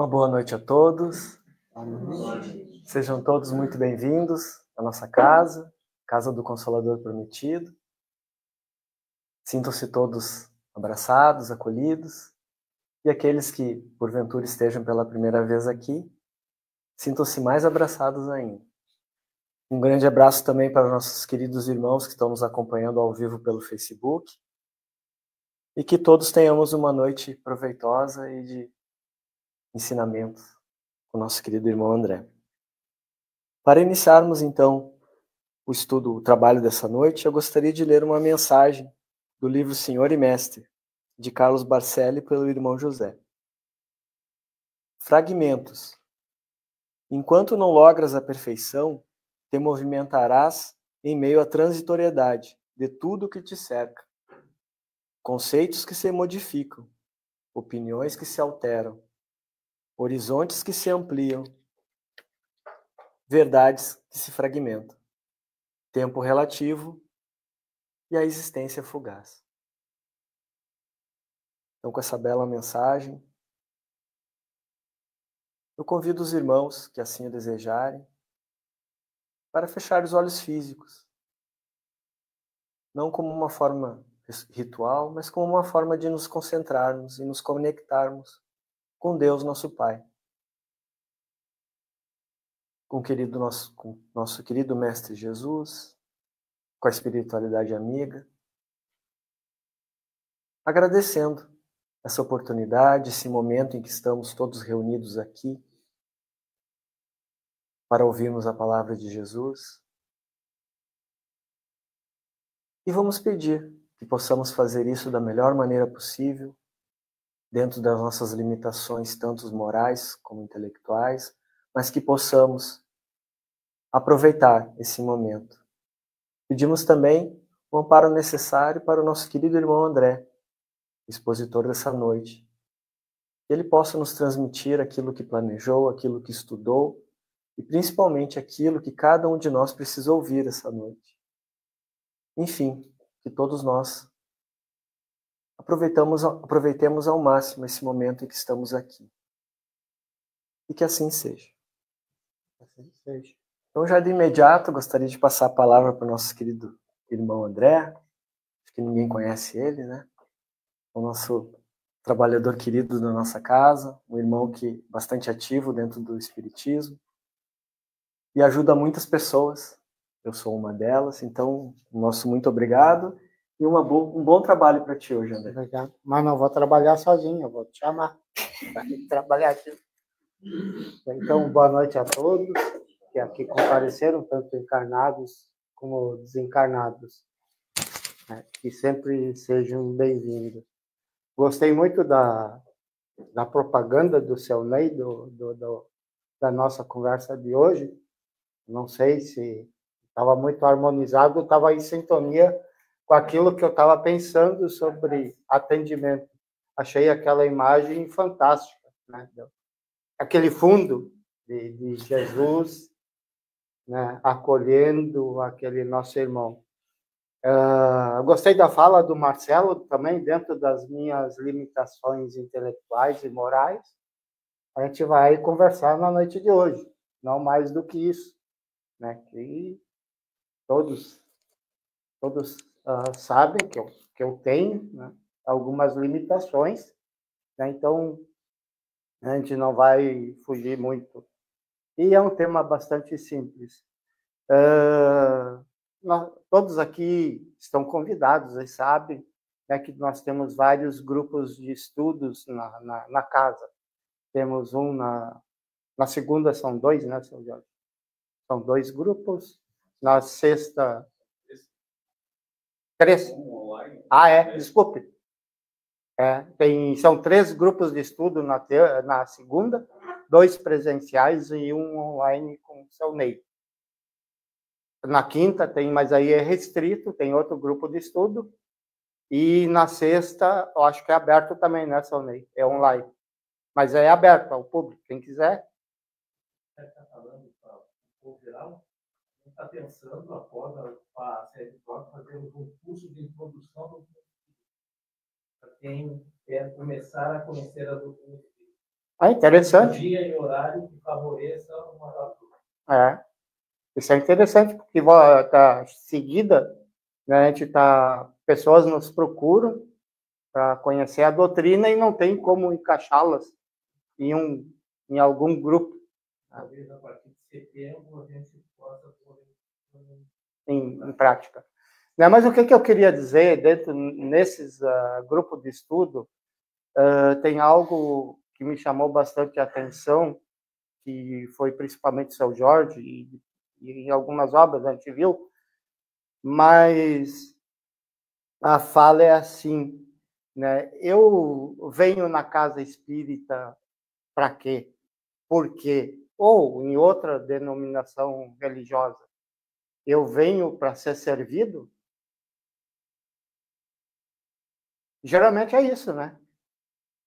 Uma boa noite a todos. Sejam todos muito bem-vindos à nossa casa, Casa do Consolador Prometido. Sintam-se todos abraçados, acolhidos. E aqueles que, porventura, estejam pela primeira vez aqui, sintam-se mais abraçados ainda. Um grande abraço também para nossos queridos irmãos que estão nos acompanhando ao vivo pelo Facebook. E que todos tenhamos uma noite proveitosa e de ensinamento com o nosso querido irmão André. Para iniciarmos, então, o trabalho dessa noite, eu gostaria de ler uma mensagem do livro Senhor e Mestre, de Carlos Barcelli, pelo irmão José. Fragmentos. Enquanto não logras a perfeição, te movimentarás em meio à transitoriedade de tudo que te cerca. Conceitos que se modificam, opiniões que se alteram, horizontes que se ampliam, verdades que se fragmentam, tempo relativo e a existência fugaz. Então, com essa bela mensagem, eu convido os irmãos que assim o desejarem para fechar os olhos físicos, não como uma forma ritual, mas como uma forma de nos concentrarmos e nos conectarmos com Deus, nosso Pai, com nosso querido Mestre Jesus, com a espiritualidade amiga, agradecendo essa oportunidade, esse momento em que estamos todos reunidos aqui para ouvirmos a palavra de Jesus. E vamos pedir que possamos fazer isso da melhor maneira possível, dentro das nossas limitações, tanto morais como intelectuais, mas que possamos aproveitar esse momento. Pedimos também o amparo necessário para o nosso querido irmão André, expositor dessa noite. Que ele possa nos transmitir aquilo que planejou, aquilo que estudou, e principalmente aquilo que cada um de nós precisa ouvir essa noite. Enfim, que todos nós aproveitemos ao máximo esse momento em que estamos aqui. E que assim seja. Assim seja. Então, já de imediato, gostaria de passar a palavra para o nosso querido irmão André. Acho que ninguém conhece ele, né? O nosso trabalhador querido da nossa casa, um irmão que bastante ativo dentro do espiritismo e ajuda muitas pessoas. Eu sou uma delas, então, nosso muito obrigado e um bom trabalho para ti hoje, André. Obrigado. Mas não vou trabalhar sozinho, eu vou te chamar para trabalhar aqui. Então, boa noite a todos que aqui compareceram, tanto encarnados como desencarnados. Que sempre sejam bem-vindos. Gostei muito da propaganda do seu Ney, da nossa conversa de hoje. Não sei se estava muito harmonizado, estava em sintonia com aquilo que eu estava pensando sobre atendimento. Achei aquela imagem fantástica, né? Aquele fundo de Jesus, né, acolhendo aquele nosso irmão. Gostei da fala do Marcelo também, dentro das minhas limitações intelectuais e morais. A gente vai conversar na noite de hoje, não mais do que isso, né? Que todos sabem que eu tenho, né, algumas limitações, né? Então a gente não vai fugir muito. E é um tema bastante simples. Todos aqui estão convidados, eles sabem, né, que nós temos vários grupos de estudos na casa. Temos um na segunda, são dois, né, seu Jorge? São dois grupos. Na sexta, três. Desculpe. São 3 grupos de estudo na segunda, 2 presenciais e um online com o seu Ney. Na quinta tem, mas aí é restrito, tem outro grupo de estudo. E na sexta, eu acho que é aberto também, né, seu Ney? É online. Mas é aberto ao público, quem quiser. Está falando para o povo geral? Está pensando, após a série de provas, fazermos um curso de introdução do para quem quer começar a conhecer a doutrina espírita. Ah, interessante. Dia e horário que favoreça uma Isso é interessante, porque tá seguida, né, pessoas nos procuram para conhecer a doutrina e não tem como encaixá-las em algum grupo. Talvez a partir de setembro a gente possa pôr em prática. Né, mas o que eu queria dizer, nesses grupos de estudo, tem algo que me chamou bastante a atenção, que foi principalmente São Jorge, e em algumas obras a gente viu, mas a fala é assim, né? Eu venho na casa espírita para quê? Por quê? Ou em outra denominação religiosa, eu venho para ser servido? Geralmente é isso, né?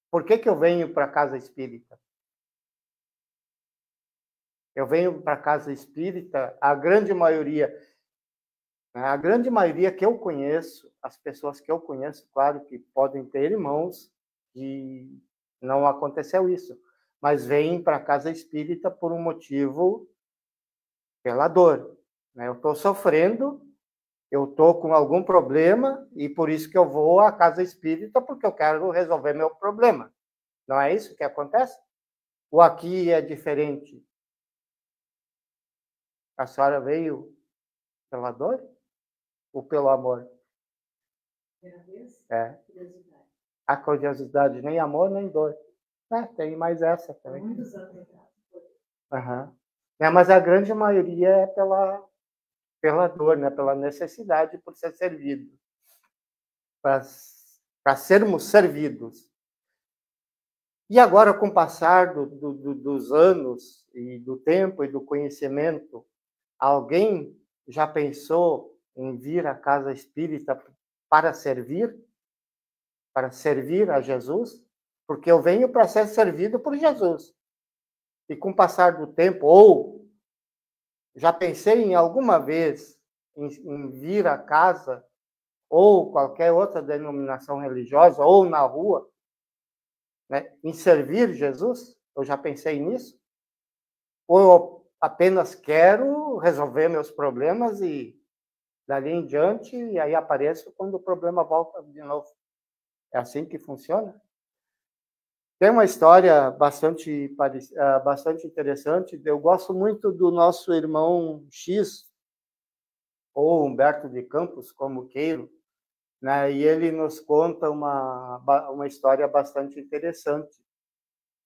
Por que eu venho para a casa espírita? Eu venho para a casa espírita, a grande maioria que eu conheço, as pessoas que eu conheço, claro que podem ter irmãos e não aconteceu isso, mas vêm para a casa espírita por um motivo pela dor. Né? Eu estou sofrendo, eu estou com algum problema e por isso que eu vou à casa espírita, porque eu quero resolver meu problema. Não é isso que acontece? Ou aqui é diferente? A senhora veio pela dor ou pelo amor? É. A curiosidade, nem amor, nem dor. Tem mais essa também. Muitos anos atrás. Mas a grande maioria é pela dor, né? Pela necessidade por ser servido. Para sermos servidos. E agora, com o passar dos anos e do tempo e do conhecimento, alguém já pensou em vir à casa espírita para servir a Jesus? Porque eu venho para ser servido por Jesus. E com o passar do tempo, ou já pensei em alguma vez em vir à casa, ou qualquer outra denominação religiosa, ou na rua, né, em servir Jesus? Eu já pensei nisso? Ou eu apenas quero resolver meus problemas e dali em diante, e aí apareço quando o problema volta de novo. É assim que funciona? Tem uma história bastante interessante. Eu gosto muito do nosso irmão X, ou Humberto de Campos, como queiro, né? E ele nos conta uma história bastante interessante.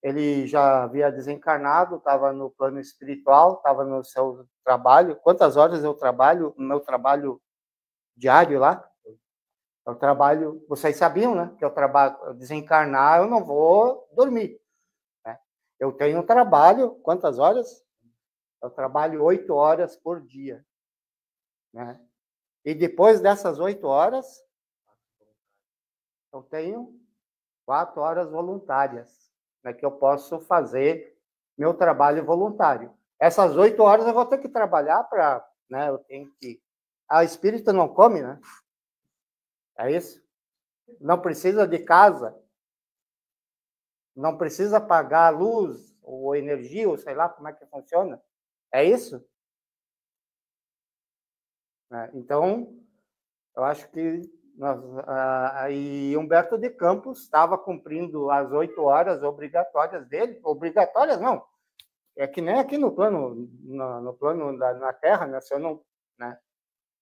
Ele já havia desencarnado, estava no plano espiritual, estava no seu trabalho. Quantas horas eu trabalho? No meu trabalho diário lá? Eu trabalho, vocês sabiam, né? Que eu trabalho, desencarnar, eu não vou dormir. Né? Eu tenho um trabalho, quantas horas? Eu trabalho 8 horas por dia. Né? E depois dessas 8 horas, eu tenho 4 horas voluntárias, né, que eu posso fazer meu trabalho voluntário. Essas 8 horas eu vou ter que trabalhar para, né, eu tenho que... A espírita não come, né? É isso? Não precisa de casa, não precisa pagar luz ou energia, ou sei lá como é que funciona. É isso? Então, eu acho que e Humberto de Campos estava cumprindo as 8 horas obrigatórias dele. Obrigatórias não. É que nem aqui no plano na Terra, né? Se eu não, né?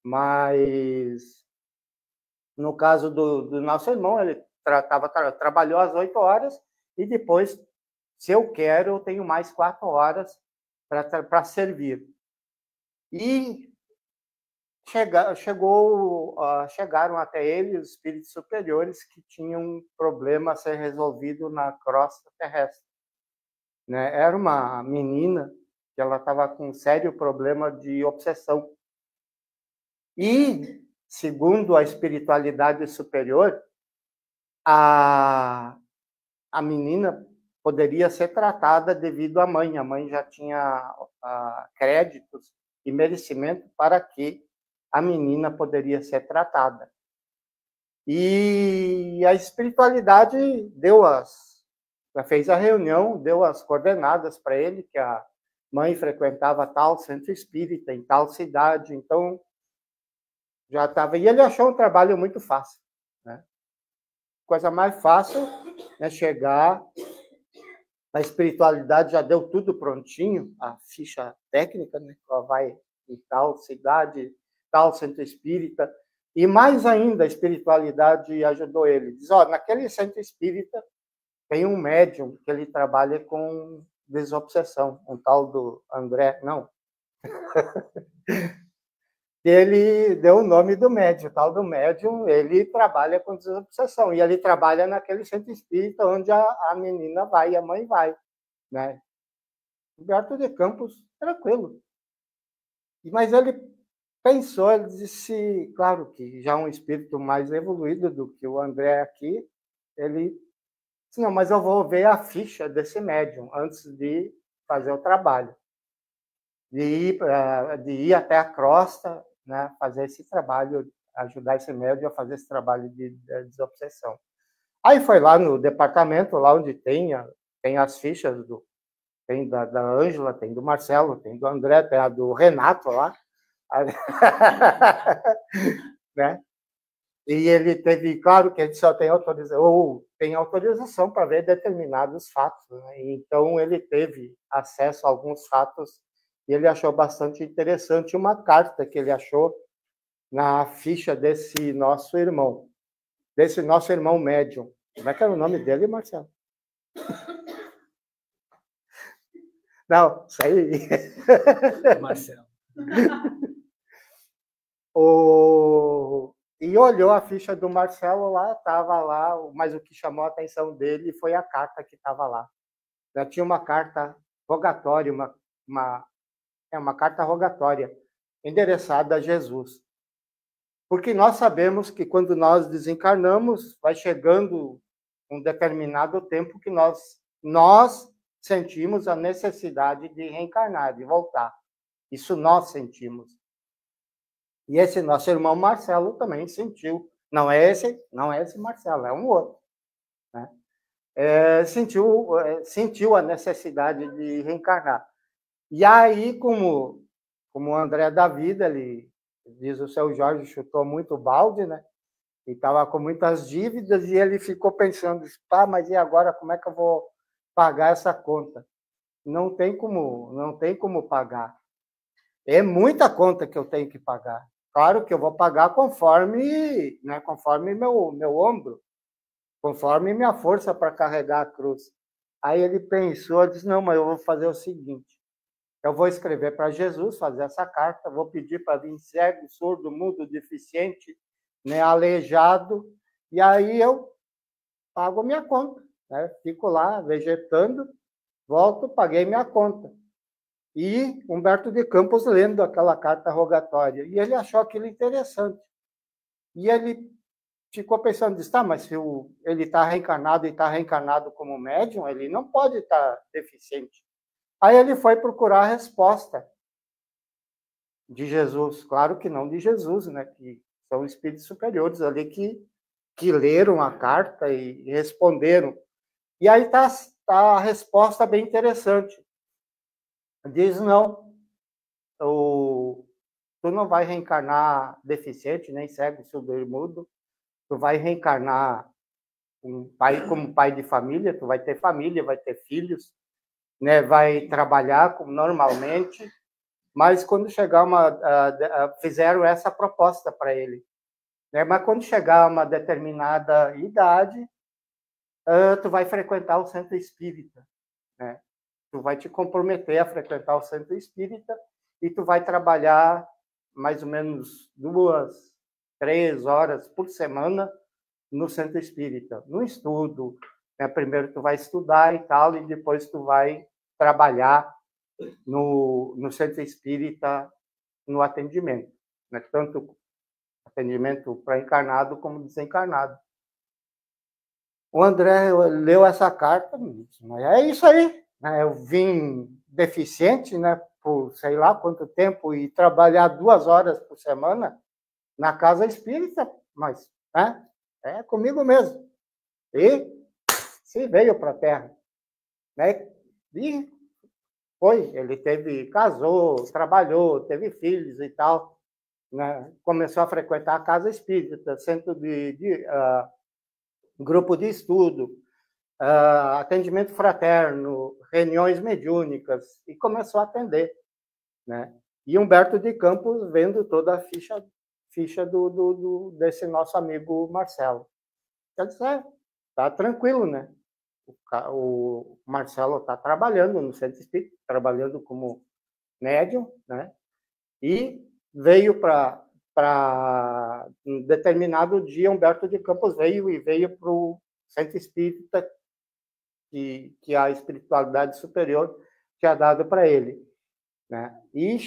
Mas no caso do nosso irmão, ele trabalhou as 8 horas e depois, se eu quero, eu tenho mais 4 horas para servir. E chegaram até ele os espíritos superiores que tinham um problema a ser resolvido na crosta terrestre. Né? Era uma menina que ela estava com um sério problema de obsessão. E, segundo a espiritualidade superior, a menina poderia ser tratada devido à mãe. A mãe já tinha créditos e merecimento para que a menina poderia ser tratada. E a espiritualidade deu fez a reunião, deu as coordenadas para ele, que a mãe frequentava tal centro espírita, em tal cidade, então já estava... E ele achou um trabalho muito fácil, né? Coisa mais fácil é chegar, a espiritualidade já deu tudo prontinho, a ficha técnica, né? Ela vai em tal cidade, tal centro espírita, e mais ainda a espiritualidade ajudou ele. Diz, ó, naquele centro espírita tem um médium que ele trabalha com desobsessão, um tal do André, não. Ele deu o nome do médium, o tal do médium, ele trabalha com desobsessão, e ele trabalha naquele centro espírita onde a menina vai, a mãe vai, né? Humberto de Campos, tranquilo. Mas ele pensou, ele disse, claro que já um espírito mais evoluído do que o André aqui, ele disse, não, mas eu vou ver a ficha desse médium antes de fazer o trabalho. De ir até a crosta, né, fazer esse trabalho, ajudar esse médium a fazer esse trabalho de desobsessão. Aí foi lá no departamento, lá onde tem as fichas, tem da Ângela, tem do Marcelo, tem do André, tem a do Renato lá. Né? E ele teve, claro que ele só tem autorização para ver determinados fatos, né? Então ele teve acesso a alguns fatos e ele achou bastante interessante uma carta que ele achou na ficha desse nosso irmão médium. Como é que era o nome dele, Marcelo? Não, isso aí. Marcelo. E olhou a ficha do Marcelo lá, estava lá, mas o que chamou a atenção dele foi a carta que estava lá. Já tinha uma carta rogatória, uma carta rogatória endereçada a Jesus. Porque nós sabemos que quando nós desencarnamos, vai chegando um determinado tempo que nós sentimos a necessidade de reencarnar, de voltar. Isso nós sentimos. E esse nosso irmão Marcelo também sentiu. Não é esse Marcelo, é um outro. Né? Sentiu a necessidade de reencarnar. E aí, como o André da vida, ele diz, o seu Jorge chutou muito balde, né? E estava com muitas dívidas, e ele ficou pensando, mas e agora, como é que eu vou pagar essa conta? Não tem como pagar. É muita conta que eu tenho que pagar. Claro que eu vou pagar conforme meu ombro, conforme minha força para carregar a cruz. Aí ele pensou, disse, não, mas eu vou fazer o seguinte, eu vou escrever para Jesus, fazer essa carta, vou pedir para vir cego, surdo, mudo, deficiente, né, aleijado, e aí eu pago minha conta, né? Fico lá vegetando, volto, paguei minha conta. E Humberto de Campos lendo aquela carta rogatória, e ele achou aquilo interessante. E ele ficou pensando, mas se ele está reencarnado e está reencarnado como médium, ele não pode estar deficiente. Aí ele foi procurar a resposta de Jesus, claro que não de Jesus, né? Que são espíritos superiores ali que leram a carta e responderam. E aí está a resposta bem interessante. Diz, não, tu não vai reencarnar deficiente, nem cego, surdo e mudo, tu vai reencarnar como pai de família, tu vai ter família, vai ter filhos, né, vai trabalhar como normalmente, mas quando chegar fizeram essa proposta para ele, né, mas quando chegar a uma determinada idade, tu vai frequentar o centro espírita, né? Tu vai te comprometer a frequentar o centro espírita e tu vai trabalhar mais ou menos 2, 3 horas por semana no centro espírita, no estudo. Né? Primeiro tu vai estudar e tal, e depois tu vai trabalhar no centro espírita no atendimento. Né? Tanto atendimento para encarnado como desencarnado. O André leu essa carta, mas é isso aí. Eu vim deficiente, né, por sei lá quanto tempo, e trabalhar 2 horas por semana na casa espírita, mas é comigo mesmo. E se veio para a Terra. né? E ele casou, trabalhou, teve filhos e tal, né? Começou a frequentar a casa espírita, centro de grupo de estudo, atendimento fraterno, reuniões mediúnicas, e começou a atender, né? E Humberto de Campos vendo toda a ficha desse nosso amigo Marcelo. Quer dizer, tá tranquilo, né? O Marcelo está trabalhando no centro espírita, trabalhando como médium, né? E veio para um determinado dia, Humberto de Campos veio para o centro espírita que a espiritualidade superior tinha dado para ele, né? E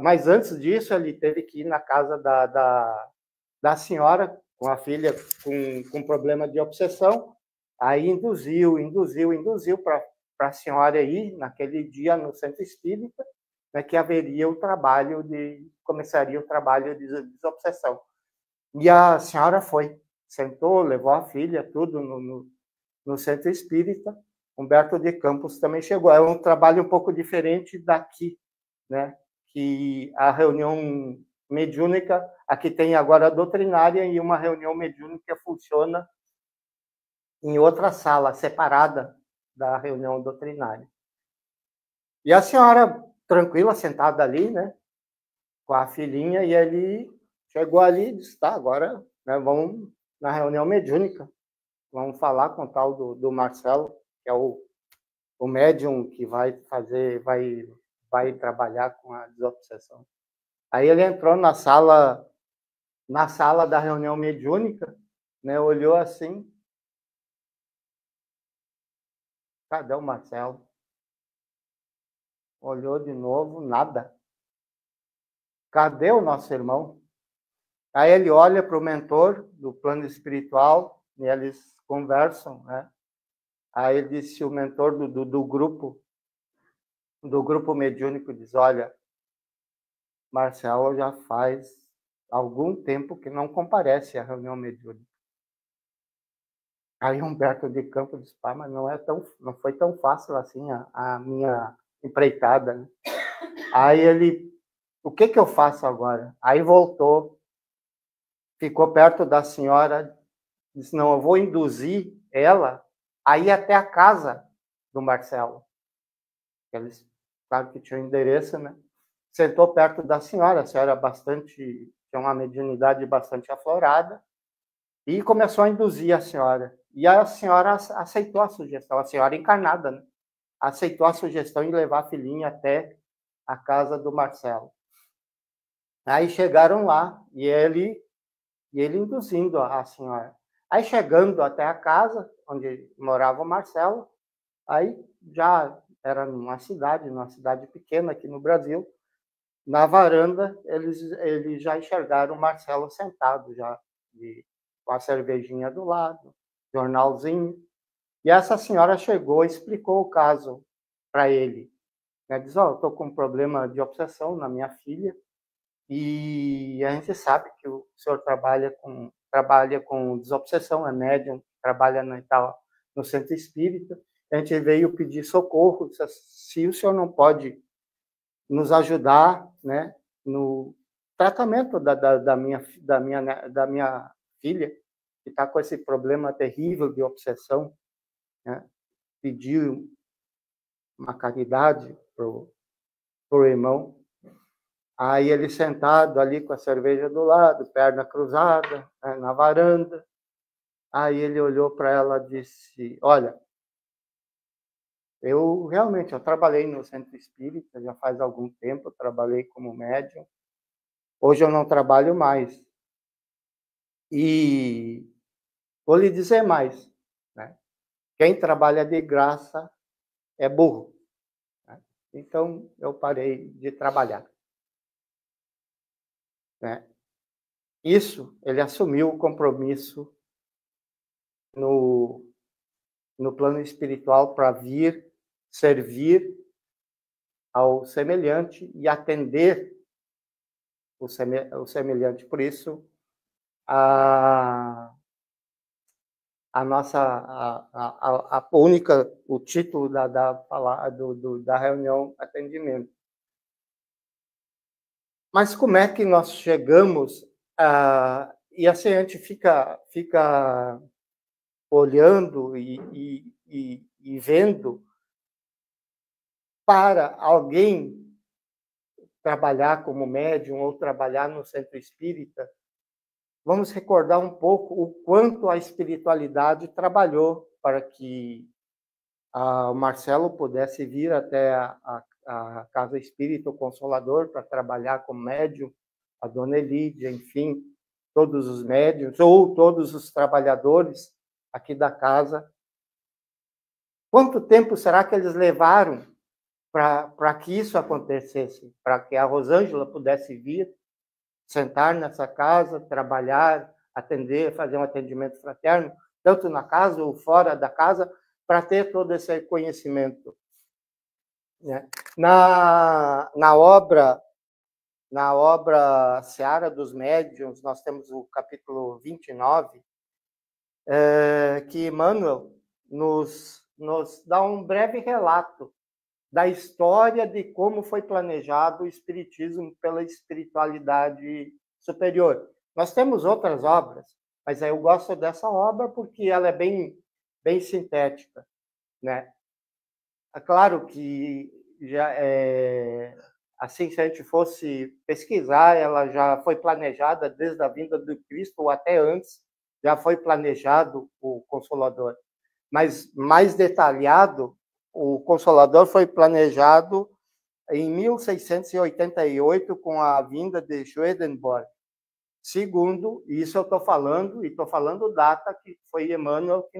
mas antes disso ele teve que ir na casa da senhora com a filha com problema de obsessão. Aí induziu para a senhora ir naquele dia no centro espírita, né, que começaria o trabalho de desobsessão. E a senhora sentou, levou a filha, tudo no centro espírita. Humberto de Campos também chegou. É um trabalho um pouco diferente daqui, né? Que a reunião mediúnica, aqui tem agora a doutrinária, e uma reunião mediúnica funciona em outra sala, separada da reunião doutrinária. E a senhora, tranquila, sentada ali, né, com a filhinha, e ele chegou ali e disse, tá, agora, né, vamos na reunião mediúnica, vamos falar com o tal do Marcelo, que é o médium que vai trabalhar com a desobsessão. Aí ele entrou na sala da reunião mediúnica, né, olhou assim, cadê o Marcelo? Olhou de novo, nada. Cadê o nosso irmão? Aí ele olha para o mentor do plano espiritual e eles conversam, né? Aí ele disse, o mentor do grupo mediúnico diz, olha, Marcelo já faz algum tempo que não comparece à reunião mediúnica. Aí Humberto de Campos disse, pá, mas não foi tão fácil assim a minha empreitada, né? Aí ele, o que eu faço agora? Aí voltou, ficou perto da senhora, disse, não, eu vou induzir ela a ir até a casa do Marcelo. Eles, claro que tinha um endereço, né? Sentou perto da senhora, a senhora tinha uma mediunidade bastante aflorada, e começou a induzir a senhora. E a senhora aceitou a sugestão, a senhora encarnada, né? Aceitou a sugestão de levar a filhinha até a casa do Marcelo. Aí chegaram lá, e ele induzindo a senhora. Aí chegando até a casa onde morava o Marcelo, aí já era numa cidade pequena aqui no Brasil, na varanda eles já enxergaram o Marcelo sentado, já com a cervejinha do lado, jornalzinho. E essa senhora chegou e explicou o caso para ele. Ela diz, eu estou com um problema de obsessão na minha filha, e a gente sabe que o senhor trabalha com desobsessão, é médium, trabalha no centro espírita. A gente veio pedir socorro, se o senhor não pode nos ajudar, né, no tratamento da minha filha, que está com esse problema terrível de obsessão, né, pedir uma caridade pro irmão. Aí ele sentado ali com a cerveja do lado, perna cruzada, né, na varanda. Aí ele olhou para ela e disse, olha, eu trabalhei no centro espírita já faz algum tempo, trabalhei como médium. Hoje eu não trabalho mais. E vou lhe dizer mais, né? Quem trabalha de graça é burro, né? Então eu parei de trabalhar, né? Isso, ele assumiu o compromisso no plano espiritual para vir servir ao semelhante e atender o semelhante. Por isso, o título da reunião atendimento. Mas como é que nós chegamos e assim a gente fica olhando e vendo para alguém trabalhar como médium ou trabalhar no centro espírita. Vamos recordar um pouco o quanto a espiritualidade trabalhou para que o Marcelo pudesse vir até a Casa Espírita, o Consolador, para trabalhar como médium, a Dona Elídia, enfim, todos os médiuns, ou todos os trabalhadores aqui da casa. Quanto tempo será que eles levaram para que isso acontecesse? Para que a Rosângela pudesse vir, sentar nessa casa, trabalhar, atender, fazer um atendimento fraterno, tanto na casa ou fora da casa, para ter todo esse conhecimento. Né? Na obra Seara dos Médiuns, nós temos o capítulo 29, que Emmanuel nos dá um breve relato da história de como foi planejado o espiritismo pela espiritualidade superior. Nós temos outras obras, mas eu gosto dessa obra porque ela é bem sintética, né? É claro que já assim, se a gente fosse pesquisar, ela já foi planejada desde a vinda do Cristo ou até antes, já foi planejado o Consolador. Mas mais detalhado, o Consolador foi planejado em 1688 com a vinda de Swedenborg. Segundo, isso eu estou falando data que foi Emmanuel que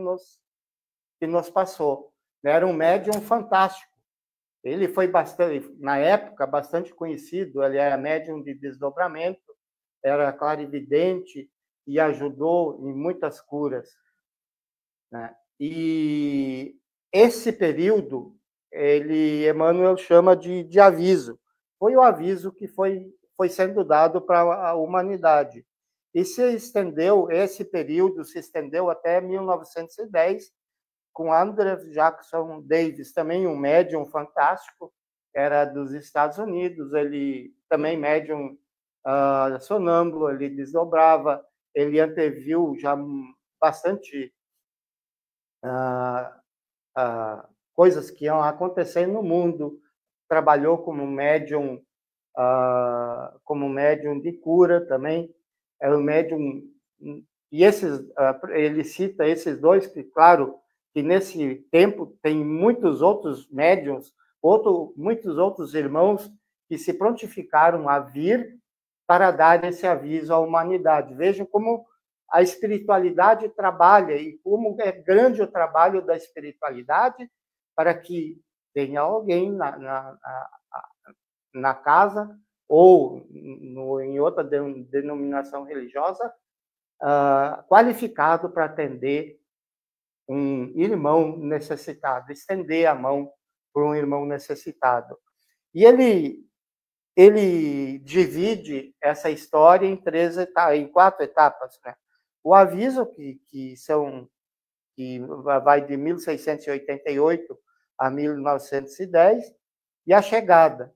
nos passou. Era um médium fantástico. Ele foi na época, bastante conhecido. Ele era médium de desdobramento, era clarividente e ajudou em muitas curas, né? E esse período, Emmanuel chama de aviso. Foi o aviso que foi sendo dado para a humanidade. E esse período se estendeu até 1910, com Andrew Jackson Davis, também um médium fantástico, era dos Estados Unidos, ele também médium sonâmbulo, ele desdobrava, ele anteviu já bastante coisas que iam acontecer no mundo, trabalhou como médium de cura também, era um médium, e ele cita esses dois, que claro, que nesse tempo tem muitos outros médiums, muitos outros irmãos que se prontificaram a vir para dar esse aviso à humanidade. Vejam como a espiritualidade trabalha e como é grande o trabalho da espiritualidade para que tenha alguém na casa ou em outra denominação religiosa qualificado para atender um irmão necessitado, estender a mão para um irmão necessitado. E ele divide essa história em 4 etapas, né? O aviso, que vai de 1688 a 1910, e a chegada.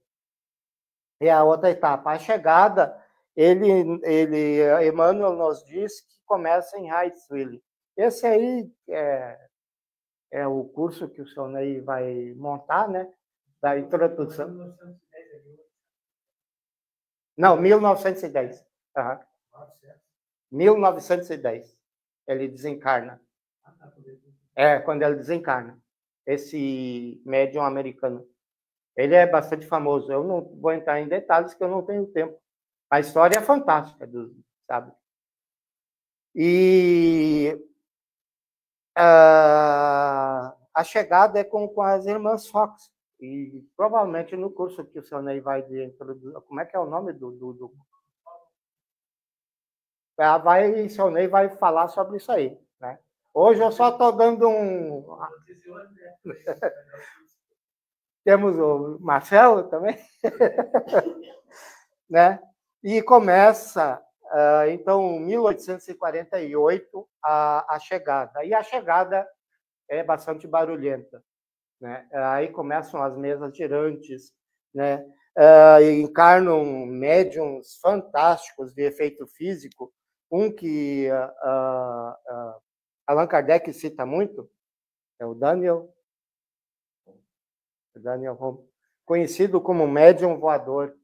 É a outra etapa. A chegada, Emmanuel nos diz que começa em Haitzville. Esse aí é o curso que o senhor Ney vai montar, né? Da introdução. Não, 1910. Uhum. 1910. Ele desencarna. Quando ele desencarna. Esse médium americano. Ele é bastante famoso. Eu não vou entrar em detalhes, porque eu não tenho tempo. A história é fantástica, sabe? E a chegada é com as irmãs Fox. E provavelmente no curso que o senhor Ney vai introduzir. Como é que é o nome do o senhor Ney vai falar sobre isso aí, né? Hoje eu só estou dando Temos o Marcelo também, né? E começa Então, 1848, a chegada. E a chegada é bastante barulhenta, né? Aí começam as mesas girantes, né? Encarnam médiums fantásticos de efeito físico. Um que Allan Kardec cita muito é o Daniel Home, conhecido como médium voador.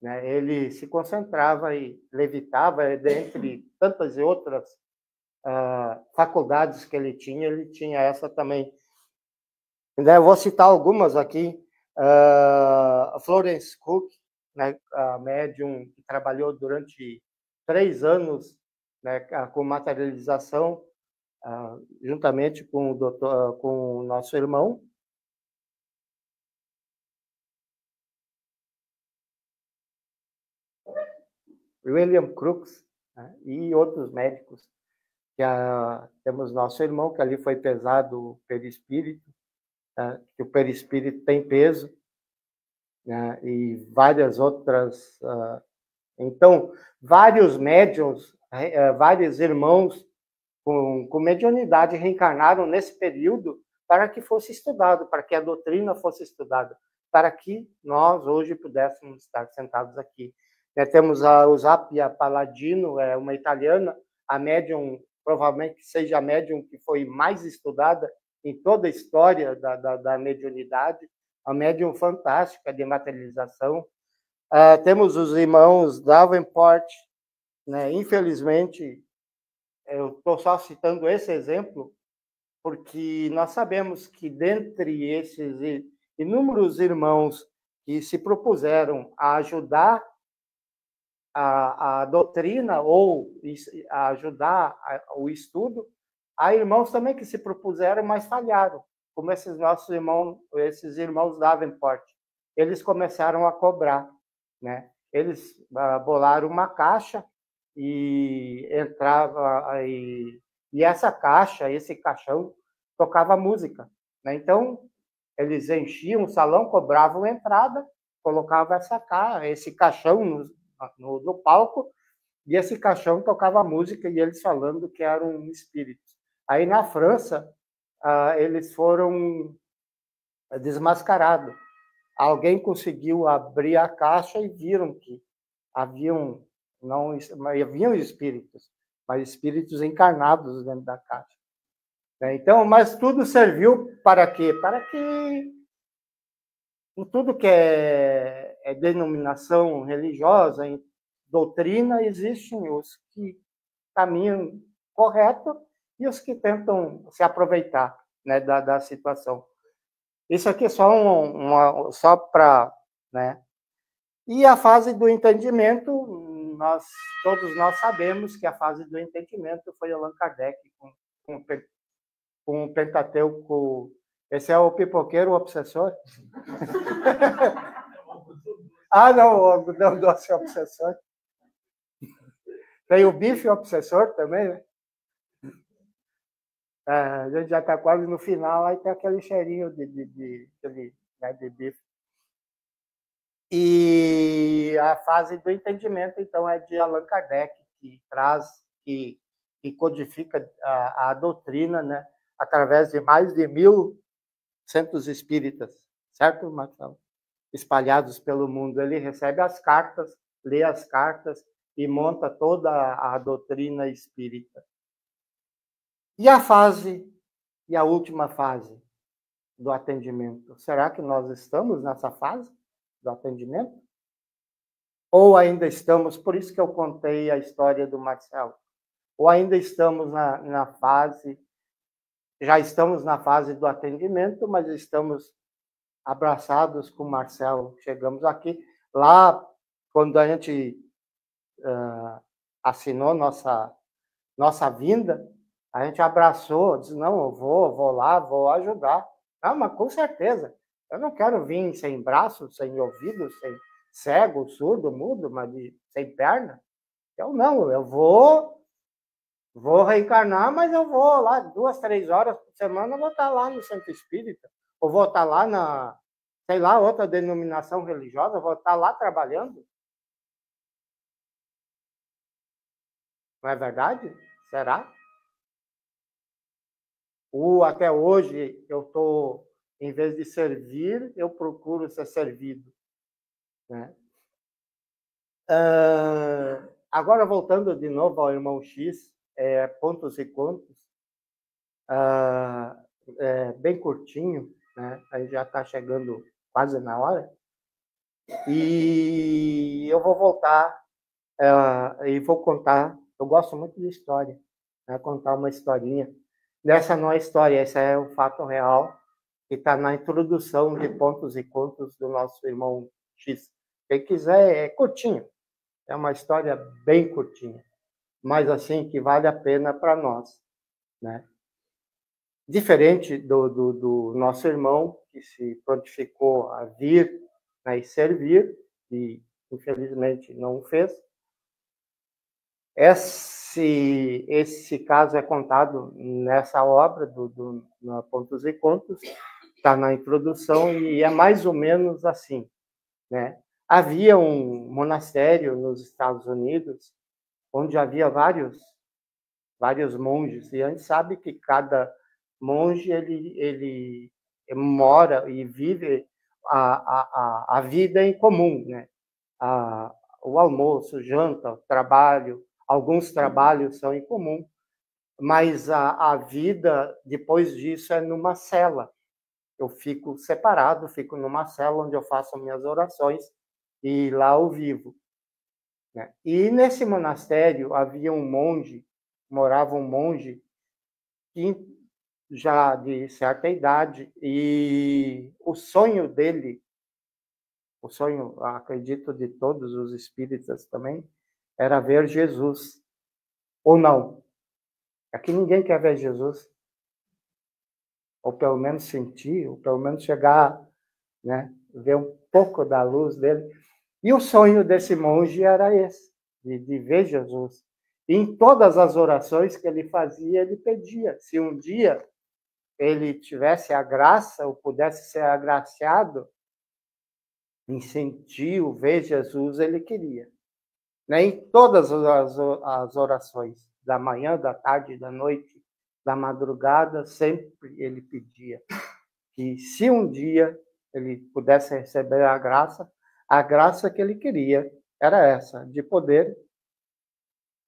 Né? Ele se concentrava e levitava, dentre tantas e outras faculdades que ele tinha essa também. Eu vou citar algumas aqui. Florence Cook, né, a médium que trabalhou durante 3 anos, né, com materialização, juntamente com o nosso irmão. William Crookes, né, e outros médicos. Temos nosso irmão, que ali foi pesado o perispírito, que o perispírito tem peso, né, e várias outras. Então, vários médiuns, vários irmãos com mediunidade reencarnaram nesse período para que fosse estudado, para que a doutrina fosse estudada, para que nós hoje pudéssemos estar sentados aqui. Temos a Eusapia Palladino, uma italiana, a médium, provavelmente seja a médium que foi mais estudada em toda a história da mediunidade, a médium fantástica de materialização. Temos os irmãos Davenport, né? Infelizmente, eu estou só citando esse exemplo, porque nós sabemos que dentre esses inúmeros irmãos que se propuseram a ajudar a doutrina ou a ajudar o estudo, há irmãos também que se propuseram, mas falharam, como esses irmãos Davenport. Eles começaram a cobrar, né? Eles bolaram uma caixa e entrava e essa caixa, esse caixão tocava música, né? Então eles enchiam o salão, cobravam entrada, colocavam esse caixão no palco, e esse caixão tocava música e eles falando que eram espíritos. Aí na França eles foram desmascarados. Alguém conseguiu abrir a caixa e viram que haviam espíritos, mas espíritos encarnados dentro da caixa. Então, mas tudo serviu para quê? Para que em tudo que é denominação religiosa, em doutrina, existem os que caminham correto e os que tentam se aproveitar, né, da situação. Isso aqui é só para, né? E a fase do entendimento, todos nós sabemos que a fase do entendimento foi Allan Kardec com o Pentateuco. Esse é o pipoqueiro, o obsessor? Não, o algodão doce é o obsessor. Tem o bife obsessor também, né? A gente já está quase no final, aí tem aquele cheirinho de bife. E a fase do entendimento, então, é de Allan Kardec, que codifica a doutrina, né, através de mais de 1.100 espíritas, certo, Marcelo? Espalhados pelo mundo. Ele recebe as cartas, lê as cartas e monta toda a doutrina espírita. E a última fase do atendimento? Será que nós estamos nessa fase do atendimento? Ou ainda estamos, por isso que eu contei a história do Marcelo, ou ainda estamos já estamos na fase do atendimento, mas estamos abraçados com o Marcelo. Chegamos aqui, lá, quando a gente assinou nossa vinda, a gente abraçou, disse, não, eu vou lá, vou ajudar. Mas com certeza, eu não quero vir sem braço, sem ouvido, sem cego, surdo, mudo, mas sem perna. Eu vou reencarnar, mas eu vou lá 2, 3 horas por semana, eu vou estar lá no Centro Espírita, ou vou estar lá na, sei lá, outra denominação religiosa, eu vou estar lá trabalhando. Não é verdade? Será? Até hoje, em vez de servir, eu procuro ser servido. Né? Agora, voltando de novo ao irmão X, pontos e contos, bem curtinho, né? Aí já está chegando quase na hora. E eu vou voltar e vou contar. Eu gosto muito de história, né? Contar uma historinha. Essa não é história, esse é um fato real que está na introdução de Pontos e Contos do nosso irmão X. Quem quiser, é curtinho. É uma história bem curtinha, mas assim que vale a pena para nós, né? Diferente do nosso irmão, que se prontificou a vir, né, e servir, e infelizmente não o fez. Esse caso é contado nessa obra do Pontos e Contos, está na introdução, e é mais ou menos assim, né? Havia um monastério nos Estados Unidos, onde havia vários monges, e a gente sabe que cada monge ele mora e vive a vida em comum, né? O almoço, janta, o trabalho, alguns trabalhos são em comum, mas a vida depois disso é numa cela. Eu fico separado, fico numa cela onde eu faço minhas orações e lá eu vivo. Né? E nesse monastério havia morava um monge que já de certa idade, e o sonho dele, o sonho, acredito, de todos os espíritas também, era ver Jesus. Ou não? Aqui ninguém quer ver Jesus. Ou pelo menos sentir, ou pelo menos chegar, né, ver um pouco da luz dele. E o sonho desse monge era esse, de ver Jesus. E em todas as orações que ele fazia, ele pedia. Se um dia ele tivesse a graça, ou pudesse ser agraciado em sentir ou ver Jesus, ele queria. Né? Em todas as orações, da manhã, da tarde, da noite, da madrugada, sempre ele pedia que se um dia ele pudesse receber a graça que ele queria era essa, de poder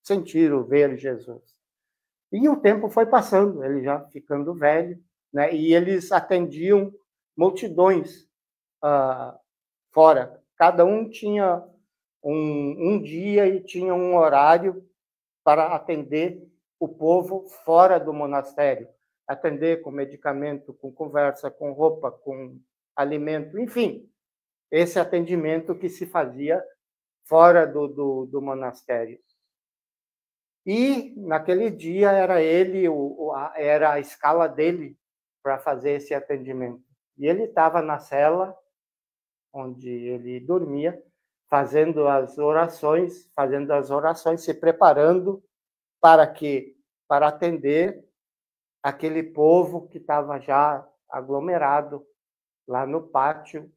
sentir ou ver Jesus. E o tempo foi passando, ele já ficando velho, né? E eles atendiam multidões fora. Cada um tinha um dia e tinha um horário para atender o povo fora do monastério. Atender com medicamento, com conversa, com roupa, com alimento, enfim. Esse atendimento que se fazia fora do monastério. E, naquele dia, era a escala dele para fazer esse atendimento. E ele estava na cela, onde ele dormia, fazendo as orações, se preparando para atender aquele povo que estava já aglomerado lá no pátio,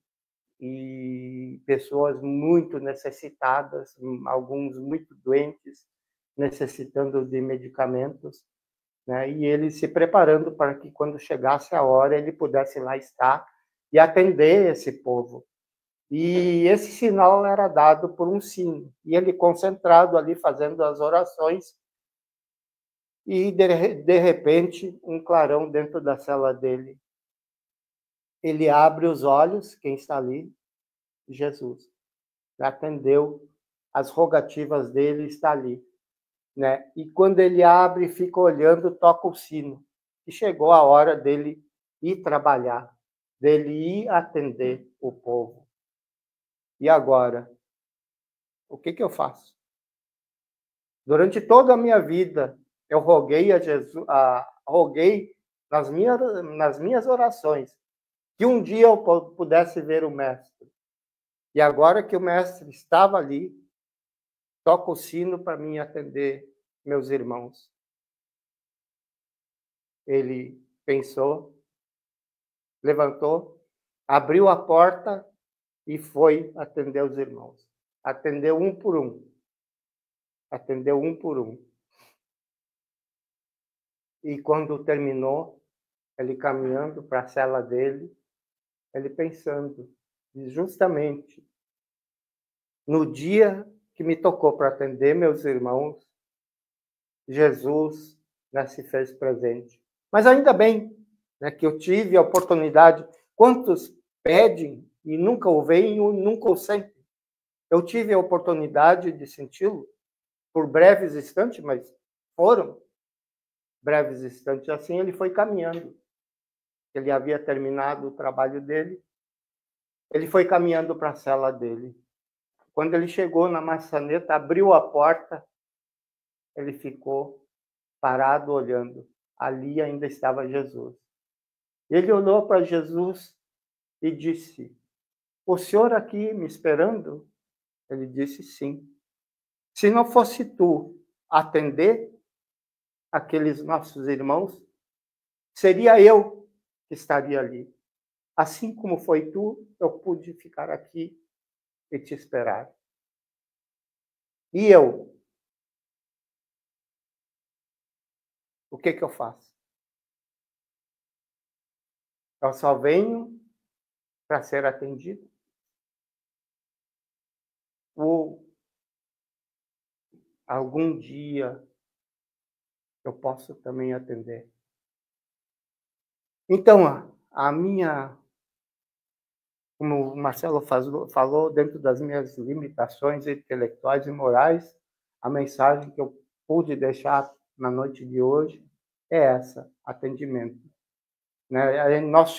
e pessoas muito necessitadas, alguns muito doentes, necessitando de medicamentos, né? E ele se preparando para que, quando chegasse a hora, ele pudesse lá estar e atender esse povo. E esse sinal era dado por um sino. E ele, concentrado ali, fazendo as orações, e, de repente, um clarão dentro da cela dele. Ele abre os olhos, quem está ali? Jesus. Atendeu as rogativas dele, está ali. Né? E quando ele abre, fica olhando, toca o sino. E chegou a hora dele ir trabalhar, dele ir atender o povo. E agora? O que eu faço? Durante toda a minha vida, eu roguei a Jesus, roguei nas minhas orações que um dia eu pudesse ver o Mestre. E agora que o Mestre estava ali, toca o sino para mim atender meus irmãos. Ele pensou, levantou, abriu a porta e foi atender os irmãos. Atendeu um por um. Atendeu um por um. E quando terminou, ele caminhando para a cela dele, ele pensando, justamente no dia que me tocou para atender meus irmãos, Jesus, né, se fez presente. Mas ainda bem, né, que eu tive a oportunidade. Quantos pedem e nunca o veem, nunca o sentem? Eu tive a oportunidade de senti-lo por breves instantes, mas foram breves instantes. Assim ele foi caminhando. Ele havia terminado o trabalho dele. Ele foi caminhando para a cela dele. Quando ele chegou na maçaneta, abriu a porta, ele ficou parado olhando. Ali ainda estava Jesus. Ele olhou para Jesus e disse: "O senhor aqui me esperando?" Ele disse: "Sim. Se não fosse tu atender aqueles nossos irmãos, seria eu que estaria ali. Assim como foi tu, eu pude ficar aqui e te esperar. E eu? O que eu faço? Eu só venho para ser atendido? Ou algum dia eu posso também atender?" Então, a minha, como o Marcelo falou, dentro das minhas limitações intelectuais e morais, a mensagem que eu pude deixar na noite de hoje é essa: atendimento. Né? Nós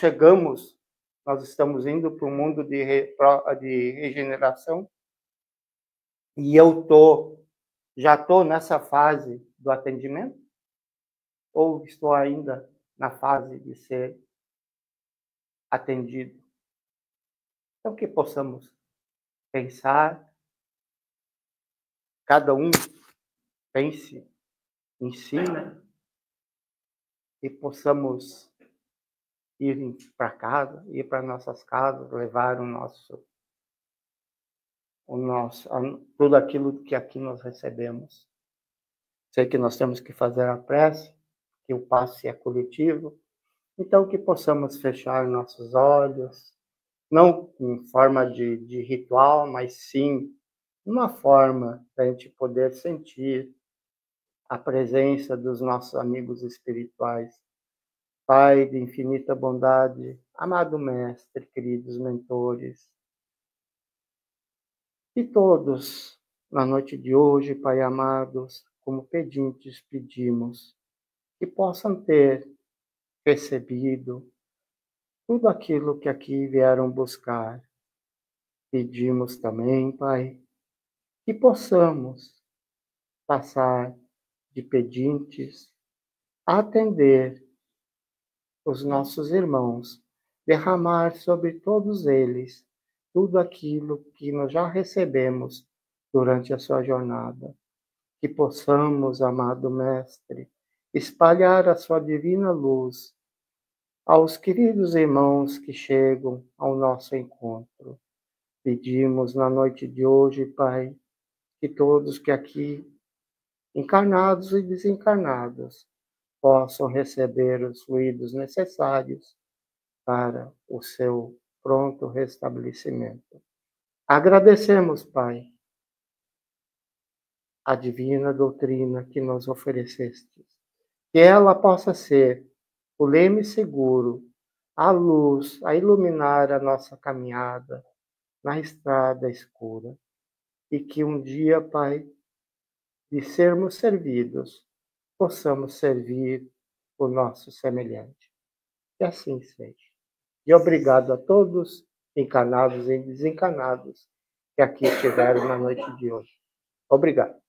estamos indo para um mundo de regeneração, e eu já estou nessa fase do atendimento, ou estou ainda na fase de ser atendido? Então, que possamos pensar, cada um pense em si, né? E possamos ir para casa, ir para nossas casas, levar tudo aquilo que aqui nós recebemos. Sei que nós temos que fazer a prece, que o passe é coletivo, então que possamos fechar nossos olhos, não em forma de ritual, mas sim uma forma da gente poder sentir a presença dos nossos amigos espirituais. Pai de infinita bondade, amado Mestre, queridos mentores, e todos, na noite de hoje, Pai amados, como pedintes, pedimos que possam ter recebido tudo aquilo que aqui vieram buscar. Pedimos também, Pai, que possamos passar de pedintes a atender os nossos irmãos, derramar sobre todos eles tudo aquilo que nós já recebemos durante a sua jornada. Que possamos, amado Mestre, espalhar a sua divina luz aos queridos irmãos que chegam ao nosso encontro. Pedimos na noite de hoje, Pai, que todos que aqui, encarnados e desencarnados, possam receber os fluidos necessários para o seu pronto restabelecimento. Agradecemos, Pai, a divina doutrina que nos ofereceste, que ela possa ser o leme seguro, a luz a iluminar a nossa caminhada na estrada escura, e que um dia, Pai, de sermos servidos, possamos servir o nosso semelhante. Que assim seja. E obrigado a todos, encarnados e desencarnados, que aqui estiveram na noite de hoje. Obrigado.